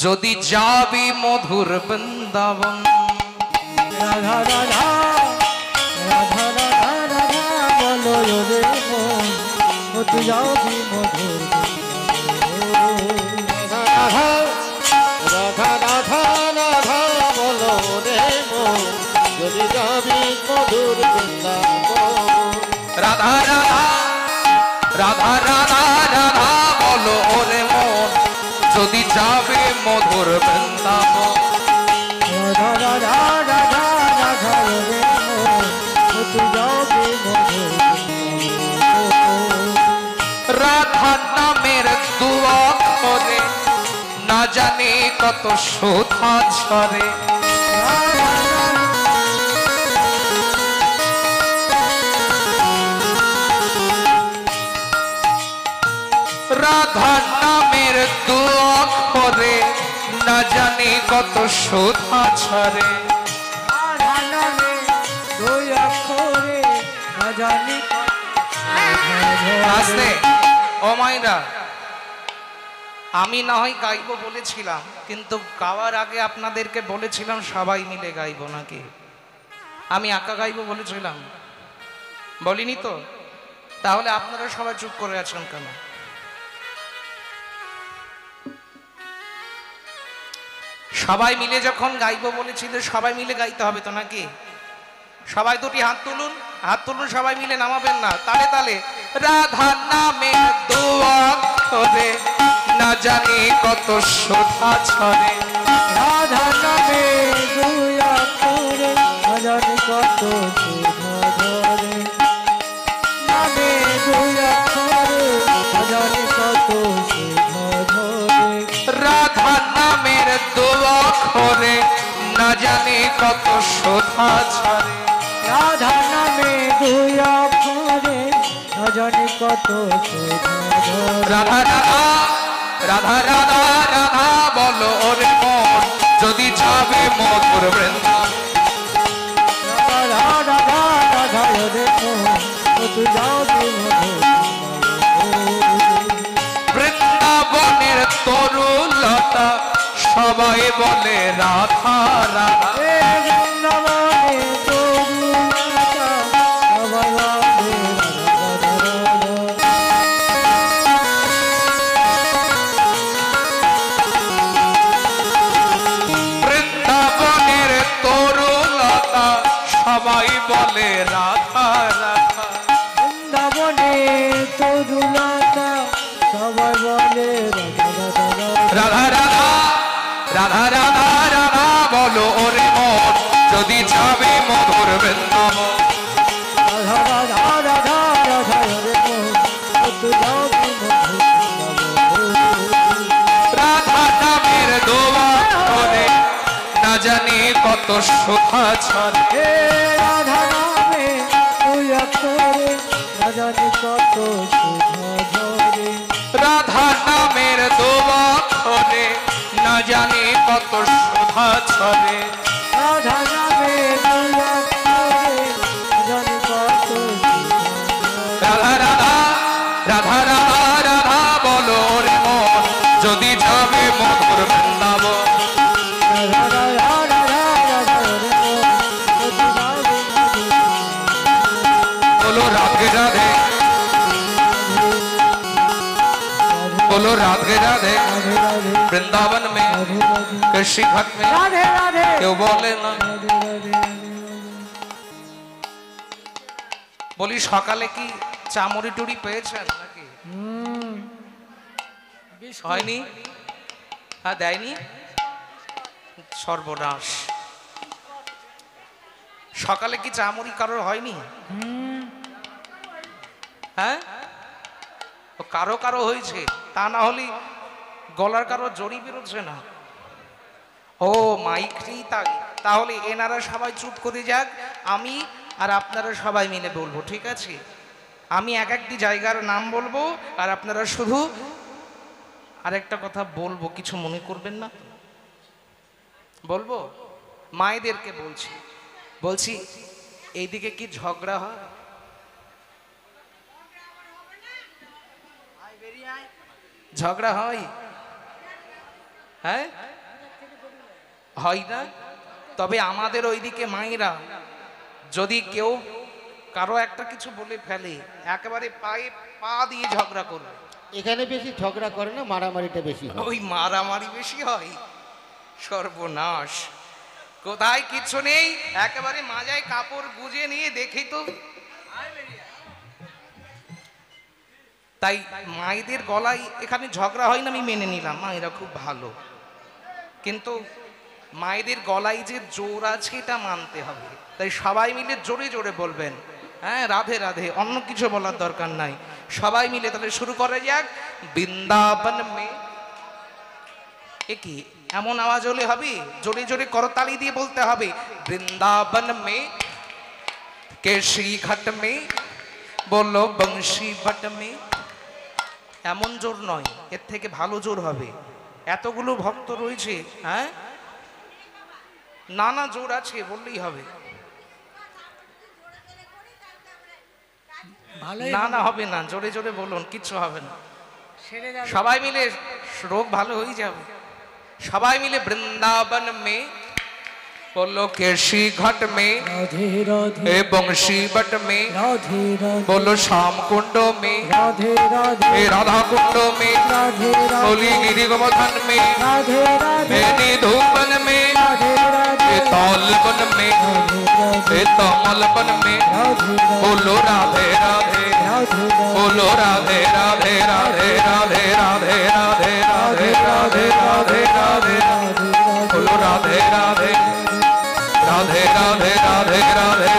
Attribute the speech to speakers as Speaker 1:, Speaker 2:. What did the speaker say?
Speaker 1: যদি যাবি মধুর বৃন্দাবন।
Speaker 2: রাধা রাধা রাধা রাধা রাধা বলো রে মন, তুই যাবি মধুর
Speaker 3: রাধা রাধা রাধা রাধা বলো রে মন, যদি যাবি মধুর বৃন্দাবন।
Speaker 1: রাধা রাধা রাধা রাধা রাধা বলো ওরে মন, যদি যাবে মধুর বৃন্দাবন।
Speaker 2: রাধা রাধা রাধা রাধা রে মন, তুই যাবি মধুর
Speaker 1: রাধা নামের দু অক্ষরে না জানি কত শোধা ছড়ে। রাধা নামের দু অক্ষরে না জানি কত শোধা ছড়ে।
Speaker 2: রাধা নামে দুই অক্ষরে না জানি
Speaker 1: আসতে ও মাইরা, আমি না হয় গাইবো বলেছিলাম, কিন্তু গাওয়ার আগে আপনাদেরকে বলেছিলাম সবাই মিলে গাইবো নাকি? আমি একা গাইবো বলেছিলাম? বলিনি তো? তাহলে আপনারা সবাই চুপ করে আছেন কেন? সবাই মিলে যখন গাইবো বলেছিল, সবাই মিলে গাইতে হবে তো নাকি? সবাই দুটি হাত তুলুন, হাত তুলুন, সবাই মিলে নামাবেন না, তালে তালে। রাধা নামে দু অক্ষরে না জানি কত শোধা ছড়ে।
Speaker 2: রাধা নামে দুই অক্ষরে না জানি কত শোভা ধরে। নামে দুই অক্ষরে না জানি কত শোভা ধরে।
Speaker 1: রাধা নামের দু অক্ষরে না জানি কত শোধা ছড়ে।
Speaker 2: রাধা নামে দুই অক্ষরে না জানি কত শোভা ধরে।
Speaker 1: রাধা রাধা রাধা রাধা রাধা বলো ওরে মন, যদি যাবে মধুর বৃন্দাবন।
Speaker 2: রাধা রাধা রাধা রে মন, তুই যাবি মধুর
Speaker 1: বৃন্দাবনের তরুলতা সবাই বলে রাধা রাধা। বৃন্দাবনের তরুলতা সবাই বলে রাধা রাধা।
Speaker 2: বৃন্দাবনে তরুলতা সবাই বলে
Speaker 1: রাধা রাধা রাধা রাধা রাধা বলো ওরে মন, যদি যাবে মধুর বৃন্দাবন।
Speaker 2: রাধা রাধা রাধা রাধা রে মন, তুই যাবি মধুর বৃন্দাবন।
Speaker 1: রাধা নামের দু অক্ষরে না জানি কত শোভা ছড়ে।
Speaker 2: হে রাধা নামে তুই অক্ষরে না জানি কত শোভা ধরে।
Speaker 1: রাধা নামের দু অক্ষরে না জানি কত শোভা ছড়ে।
Speaker 2: রাধা নামে তুই অক্ষরে না জানি কত
Speaker 1: রাধা রাধা রাধা রাধা রাধা বলো রে মন, যদি যাবে মধুর বৃন্দাবন।
Speaker 2: রাধা রাধা রাধা রাধা রে মন, তুই যাবি মধুর
Speaker 1: বলো রাধে রাধে, बोलो राधे राधे।
Speaker 2: राधे राधे
Speaker 1: वृंदावन में
Speaker 2: राधे राधे
Speaker 1: कृषि घाट में
Speaker 2: राधे राधे
Speaker 1: क्यों बोले ना?
Speaker 2: राधे राधे
Speaker 1: বলি সকালে কি চামড়ি টুড়ি পেয়েছেন নাকি? হয়নি? হ্যাঁ দেয়নি? সর্বনাশ। সকালে কি চামড়ি কারোর হয়নি? হ্যাঁ কারো কারো হয়েছে, তা না হলে গলার কারো জড়ি বেরোচ্ছে না। ও মাইকরি তাই, তাহলে এনারা সবাই চুপ করে যাক, আমি আর আপনারা সবাই মিলে বলবো, ঠিক আছে? আমি এক একটি জায়গার নাম বলবো আর আপনারা শুধু আরেকটা কথা বলবো, কিছু মনে করবেন না। বলবো মায়েদেরকে বলছি, বলছি এইদিকে কি ঝগড়া হয়? ঝগড়া হয়? হ্যাঁ হয় না? তবে আমাদের ওইদিকে মায়েরা যদি কেউ কারো একটা কিছু বলে ফেলে একেবারে পায়ে পা দিয়ে ঝগড়া করবে।
Speaker 3: এখানে বেশি ঝগড়া করে না, মারামারিটা বেশি হয়।
Speaker 1: ওই মারামারি বেশি হয়। সর্বনাশ, কোথায় কিছু নেই, একেবারে মাজায় কাপড় গুজে নিয়ে দেখি তো। তাই মায়েদের গলায় এখানে ঝগড়া হয় না, আমি মেনে নিলাম, মায়েরা খুব ভালো, কিন্তু মায়েদের গলায় যে জোর আছে এটা মানতে হবে। তাই সবাই মিলে জোরে জোরে বলবেন, হ্যাঁ রাধে রাধে, অন্য কিছু বলার দরকার নাই। সবাই মিলে তাহলে শুরু করে যাক। বৃন্দাবন মে, এ কি এমন আওয়াজ হলে হবে? জোরে জোরে করতালি দিয়ে বলতে হবে। বৃন্দাবন মে কেশি ঘাট মে বলো বংশী ভট মে। এমন জোর নয়, এর থেকে ভালো জোর হবে। এতগুলো ভক্ত রয়েছে, হ্যাঁ না না জোর আছে বললেই হবে। না না হবে না, জোরে জোরে বলুন, কিচ্ছু হবে না, সবাই মিলে রোগ ভালো হয়ে যাবে। সবাই মিলে বৃন্দাবন মে बोलो केशी घट में
Speaker 2: राधे राधे
Speaker 1: ए बंशी बट में
Speaker 2: राधे राधे
Speaker 1: बोलो श्याम कुंडो में
Speaker 2: राधे राधे
Speaker 1: ए राधा कुंडो में
Speaker 2: राधे
Speaker 1: बोली गिरी गोवर्धन में
Speaker 2: राधे राधे
Speaker 1: ए निधुवन में
Speaker 2: राधे राधे
Speaker 1: ए तौलवन में ए तमलवन में बोलो राधे राधे बोलो राधे राधे राधे राधे राधे राधे राधे राधे राधे राधे बोलो राधे राधे राधे राधे राधे राधे